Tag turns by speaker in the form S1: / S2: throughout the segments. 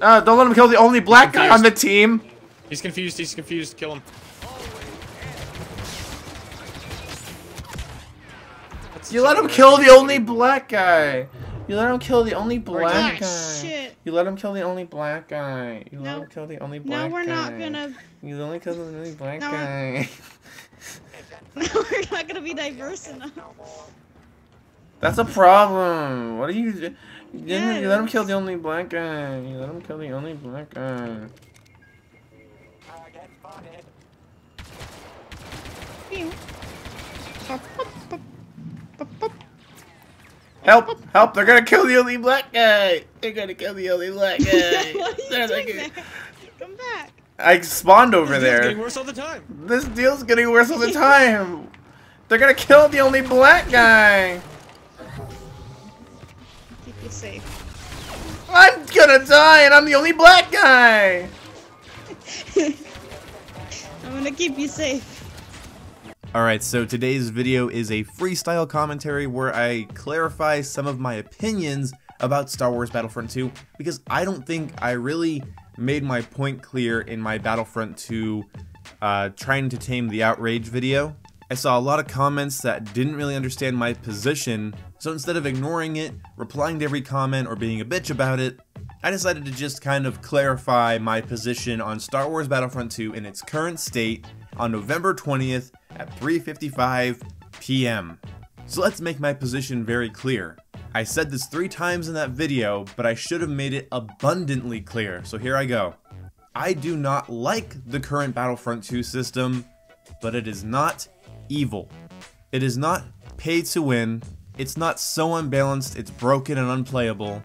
S1: Don't let him kill the only black guy on the team.
S2: He's confused. He's confused. Kill him.
S1: You let him kill the only black guy. You let him kill the only black guy.
S3: Shit.
S1: You let him kill the only black guy. You let him kill the only black guy.
S3: No, we're not gonna.
S1: You only kill the only black guy.
S3: No, we're not gonna be diverse enough.
S1: That's a problem. What are you?
S3: Yes.
S1: You let him kill the only black guy. You let him kill the only black guy. Help! Help! They're gonna kill the only black guy! They're gonna kill the only black guy!
S3: What are you doing there? Come back!
S1: I spawned over
S2: This
S1: there.
S2: deal's getting worse all the time.
S1: This deal's getting worse all the time. They're gonna kill the only black guy.
S3: Keep you safe.
S1: I'm gonna die, and I'm the only black guy.
S3: I'm gonna keep you safe.
S1: Alright, so today's video is a freestyle commentary where I clarify some of my opinions about Star Wars Battlefront 2, because I don't think I really made my point clear in my Battlefront 2 trying to tame the outrage video. I saw a lot of comments that didn't really understand my position, so instead of ignoring it, replying to every comment, or being a bitch about it, I decided to just kind of clarify my position on Star Wars Battlefront 2 in its current state on November 20th at 3:55 p.m. So let's make my position very clear. I said this 3 times in that video, but I should have made it abundantly clear, so here I go. I do not like the current Battlefront 2 system, but it is not evil. It is not pay to win. It's not so unbalanced it's broken and unplayable.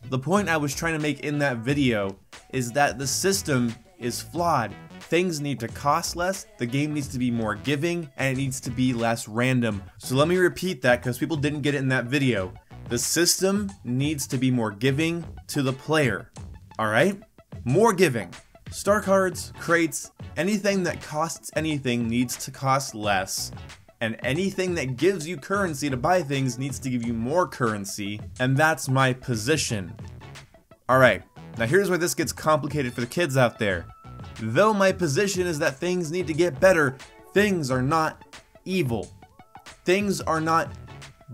S1: The point I was trying to make in that video is that the system is flawed. Things need to cost less, the game needs to be more giving, and it needs to be less random. So let me repeat that because people didn't get it in that video. The system needs to be more giving to the player. Alright? More giving. Star cards, crates, anything that costs anything needs to cost less. And anything that gives you currency to buy things needs to give you more currency. And that's my position. Alright, now here's where this gets complicated for the kids out there. Though my position is that things need to get better, things are not evil. Things are not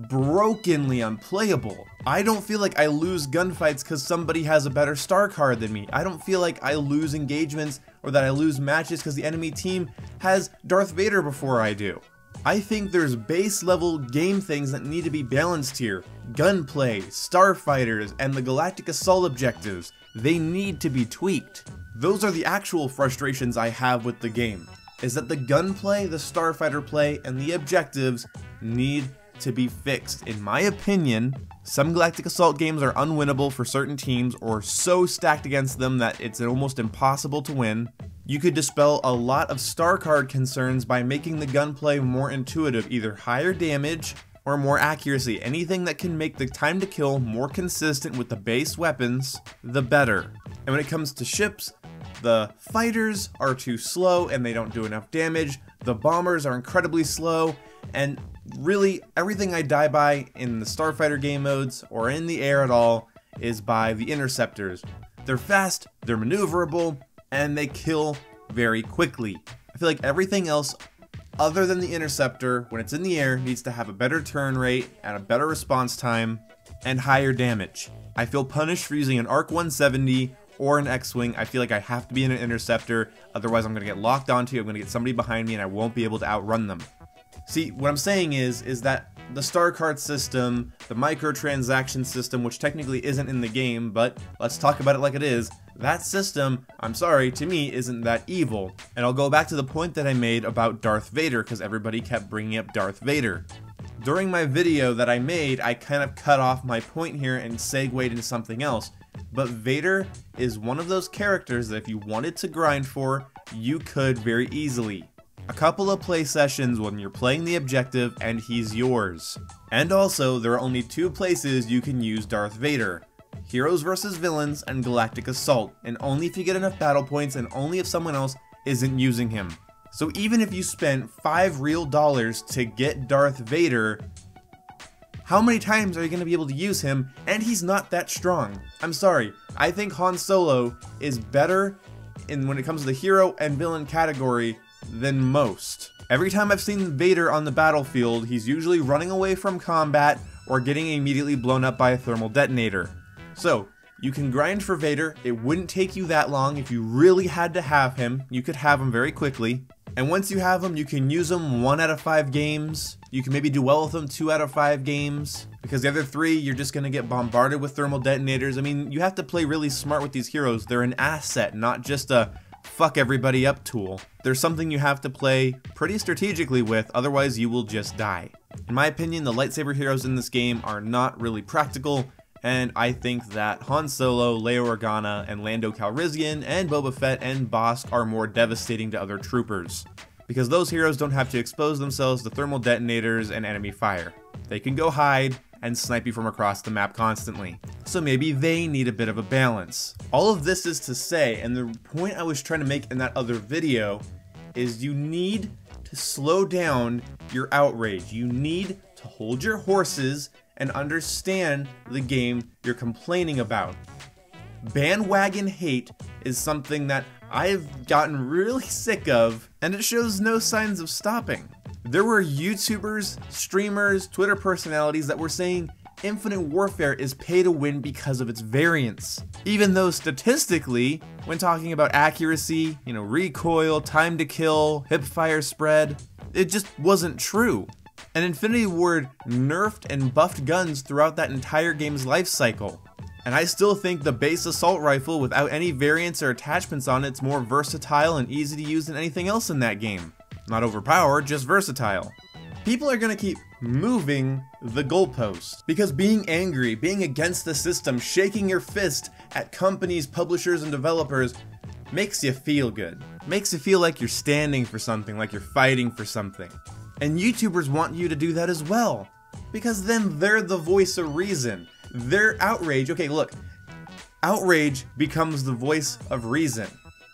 S1: brokenly unplayable. I don't feel like I lose gunfights because somebody has a better star card than me. I don't feel like I lose engagements or that I lose matches because the enemy team has Darth Vader before I do. I think there's base level game things that need to be balanced here. Gunplay, starfighters, and the galactic assault objectives. They need to be tweaked. Those are the actual frustrations I have with the game, is that the gunplay, the starfighter play, and the objectives need to be fixed. In my opinion, some galactic assault games are unwinnable for certain teams or so stacked against them that it's almost impossible to win. You could dispel a lot of star card concerns by making the gunplay more intuitive, either higher damage or more accuracy. Anything that can make the time to kill more consistent with the base weapons, the better. And when it comes to ships, the fighters are too slow and they don't do enough damage, the bombers are incredibly slow, and really everything I die by in the starfighter game modes or in the air at all is by the interceptors. They're fast, they're maneuverable, and they kill very quickly. I feel like everything else other than the interceptor, when it's in the air, needs to have a better turn rate and a better response time and higher damage. I feel punished for using an ARC 170 or an X-Wing. I feel like I have to be in an interceptor, otherwise I'm going to get locked onto, I'm going to get somebody behind me and I won't be able to outrun them. See, what I'm saying is that the star card system, the microtransaction system, which technically isn't in the game, but let's talk about it like it is, that system, I'm sorry, to me isn't that evil. And I'll go back to the point that I made about Darth Vader, because everybody kept bringing up Darth Vader. During my video that I made, I kind of cut off my point here and segued into something else. But Vader is one of those characters that if you wanted to grind for, you could very easily. A couple of play sessions when you're playing the objective and he's yours. And also, there are only 2 places you can use Darth Vader. Heroes vs Villains and Galactic Assault, and only if you get enough battle points and only if someone else isn't using him. So even if you spent $5 real to get Darth Vader, How many times are you going to be able to use him? And he's not that strong. I'm sorry. I think Han Solo is better when it comes to the hero and villain category than most. Every time I've seen Vader on the battlefield, he's usually running away from combat or getting immediately blown up by a thermal detonator. So, you can grind for Vader. It wouldn't take you that long. If you really had to have him, you could have him very quickly. And once you have him, you can use him 1 out of 5 games. You can maybe do well with him 2 out of 5 games. Because the other 3, you're just going to get bombarded with thermal detonators. I mean, you have to play really smart with these heroes. They're an asset, not just a fuck everybody up tool. There's something you have to play pretty strategically with, otherwise you will just die. In my opinion, the lightsaber heroes in this game are not really practical, and I think that Han Solo, Leia Organa, and Lando Calrissian, and Boba Fett and Bossk are more devastating to other troopers. Because those heroes don't have to expose themselves to thermal detonators and enemy fire. They can go hide and snipe you from across the map constantly. So maybe they need a bit of a balance. All of this is to say, and the point I was trying to make in that other video, is you need to slow down your outrage. You need to hold your horses and understand the game you're complaining about. Bandwagon hate is something that I've gotten really sick of, and it shows no signs of stopping. There were YouTubers, streamers, Twitter personalities that were saying Infinite Warfare is pay to win because of its variance. Even though statistically, when talking about accuracy, recoil, time to kill, hipfire spread, it just wasn't true. And Infinity Ward nerfed and buffed guns throughout that entire game's life cycle. And I still think the base assault rifle without any variants or attachments on it's more versatile and easy to use than anything else in that game. Not overpowered, just versatile. People are gonna keep moving the goalpost because being angry, being against the system, shaking your fist at companies, publishers, and developers makes you feel good. Makes you feel like you're standing for something, like you're fighting for something. And YouTubers want you to do that as well, because then they're the voice of reason. Their outrage, okay look, outrage becomes the voice of reason.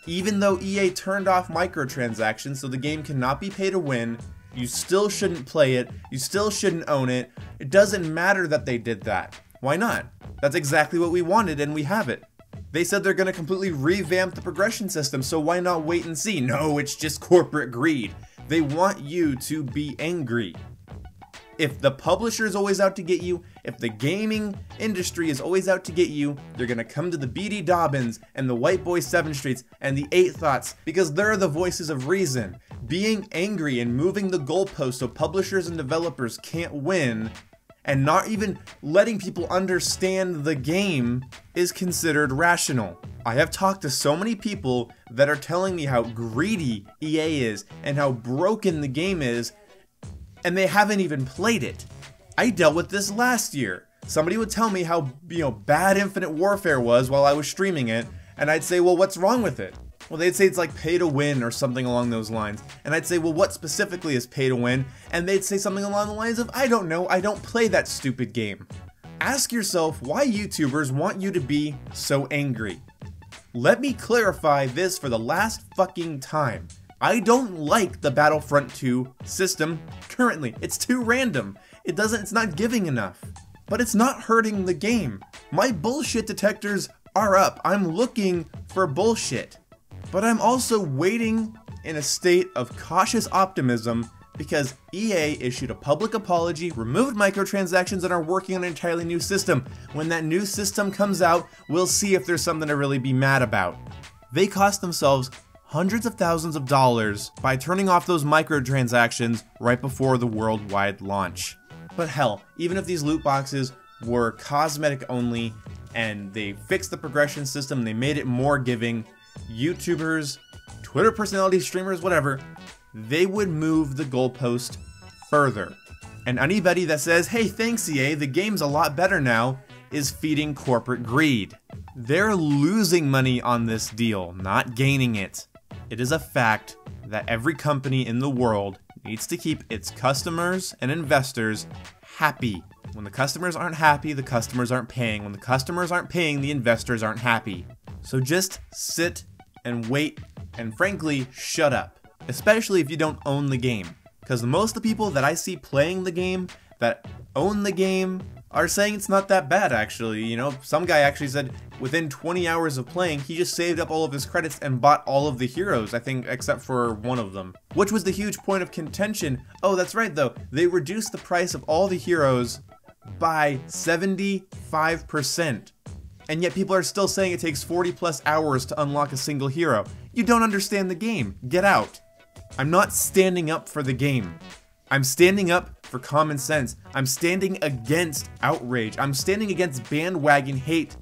S1: Even though EA turned off microtransactions so the game cannot be pay to win, you still shouldn't play it, you still shouldn't own it. It doesn't matter that they did that. Why not? That's exactly what we wanted and we have it. They said they're gonna completely revamp the progression system, so why not wait and see? No, it's just corporate greed. They want you to be angry. If the publisher is always out to get you, if the gaming industry is always out to get you, they're gonna come to the BD Dobbins and the White Boy 7 Streets and the 8 Thoughts because they're the voices of reason. Being angry and moving the goalpost so publishers and developers can't win and not even letting people understand the game is considered rational. I have talked to so many people that are telling me how greedy EA is and how broken the game is, and they haven't even played it. I dealt with this last year. Somebody would tell me how, bad Infinite Warfare was while I was streaming it, and I'd say, well, what's wrong with it? Well, they'd say it's like pay to win or something along those lines. And I'd say, well, what specifically is pay to win? And they'd say something along the lines of, I don't know, I don't play that stupid game. Ask yourself why YouTubers want you to be so angry. Let me clarify this for the last fucking time. I don't like the Battlefront 2 system currently. It's too random. It's not giving enough. But it's not hurting the game. My bullshit detectors are up. I'm looking for bullshit. But I'm also waiting in a state of cautious optimism because EA issued a public apology, removed microtransactions, and are working on an entirely new system. When that new system comes out, we'll see if there's something to really be mad about. They cost themselves hundreds of thousands of dollars by turning off those microtransactions right before the worldwide launch. But hell, even if these loot boxes were cosmetic only and they fixed the progression system, they made it more giving, YouTubers, Twitter personalities, streamers, whatever, they would move the goalpost further. And anybody that says, hey, thanks EA, the game's a lot better now, is feeding corporate greed. They're losing money on this deal, not gaining it. It is a fact that every company in the world needs to keep its customers and investors happy. When the customers aren't happy, the customers aren't paying. When the customers aren't paying, the investors aren't happy. So just sit and wait and frankly, shut up. Especially if you don't own the game. Because most of the people that I see playing the game, that own the game are saying it's not that bad, actually. You know, some guy actually said within 20 hours of playing, he just saved up all of his credits and bought all of the heroes, I think, except for one of them. Which was the huge point of contention. Oh, that's right, though. They reduced the price of all the heroes by 75%. And yet people are still saying it takes 40 plus hours to unlock a single hero. You don't understand the game. Get out. I'm not standing up for the game. I'm standing up for common sense. I'm standing against outrage. I'm standing against bandwagon hate.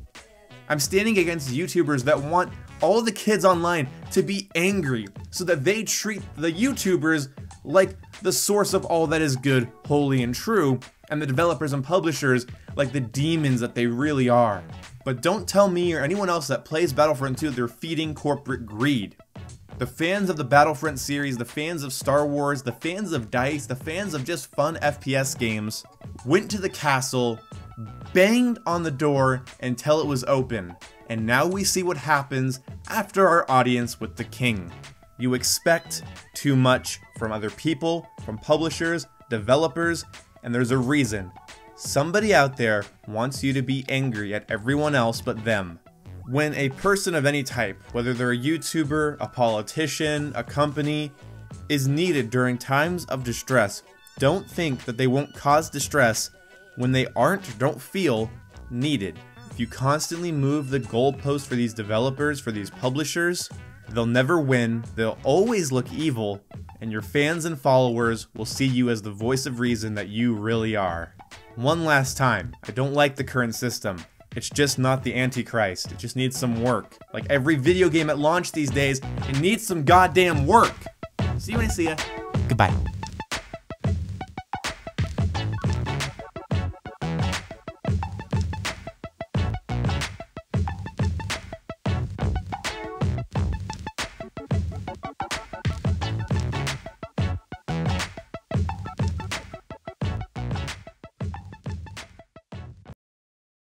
S1: I'm standing against YouTubers that want all the kids online to be angry so that they treat the YouTubers like the source of all that is good, holy, and true, and the developers and publishers like the demons that they really are. But don't tell me or anyone else that plays Battlefront 2 they're feeding corporate greed. The fans of the Battlefront series, the fans of Star Wars, the fans of DICE, the fans of just fun FPS games, went to the castle, banged on the door until it was open, and now we see what happens after our audience with the king. You expect too much from other people, from publishers, developers, and there's a reason. Somebody out there wants you to be angry at everyone else but them. When a person of any type, whether they're a YouTuber, a politician, a company, is needed during times of distress, don't think that they won't cause distress when they aren't or don't feel needed. If you constantly move the goalpost for these developers, for these publishers, they'll never win, they'll always look evil, and your fans and followers will see you as the voice of reason that you really are. One last time, I don't like the current system. It's just not the Antichrist. It just needs some work. Like every video game at launch these days, it needs some goddamn work. See you when I see ya. Goodbye.